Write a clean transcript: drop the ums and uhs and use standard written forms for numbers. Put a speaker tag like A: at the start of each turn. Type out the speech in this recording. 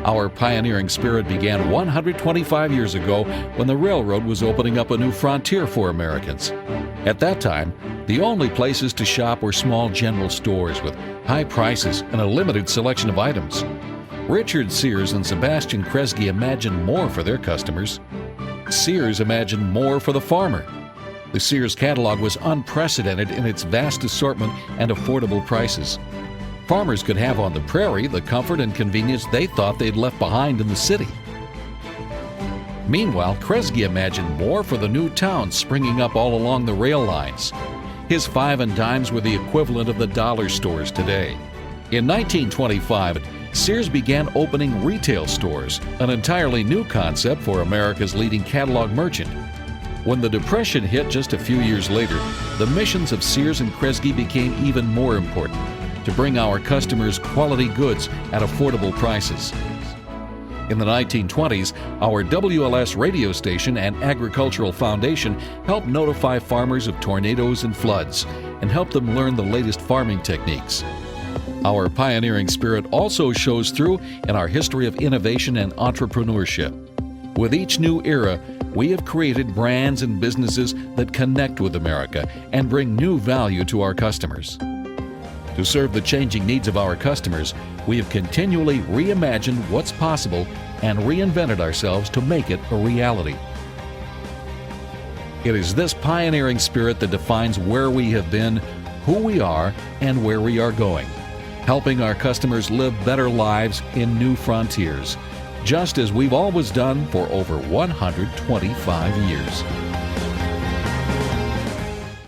A: Our pioneering spirit began 125 years ago when the railroad was opening up a new frontier for Americans. At that time, the only places to shop were small general stores with high prices and a limited selection of items. Richard Sears and Sebastian Kresge imagined more for their customers. Sears imagined more for the farmer. The Sears catalog was unprecedented in its vast assortment and affordable prices. Farmers could have on the prairie the comfort and convenience they thought they'd left behind in the city. Meanwhile, Kresge imagined more for the new towns springing up all along the rail lines. His five and dimes were the equivalent of the dollar stores today. In 1925, Sears began opening retail stores, an entirely new concept for America's leading catalog merchant. When the Depression hit just a few years later, the missions of Sears and Kresge became even more important: to bring our customers quality goods at affordable prices. In the 1920s, our WLS radio station and agricultural foundation helped notify farmers of tornadoes and floods and help them learn the latest farming techniques. Our pioneering spirit also shows through in our history of innovation and entrepreneurship. With each new era, we have created brands and businesses that connect with America and bring new value to our customers. To serve the changing needs of our customers, we have continually reimagined what's possible and reinvented ourselves to make it a reality. It is this pioneering spirit that defines where we have been, who we are, and where we are going, helping our customers live better lives in new frontiers, just as we've always done for over 125 years.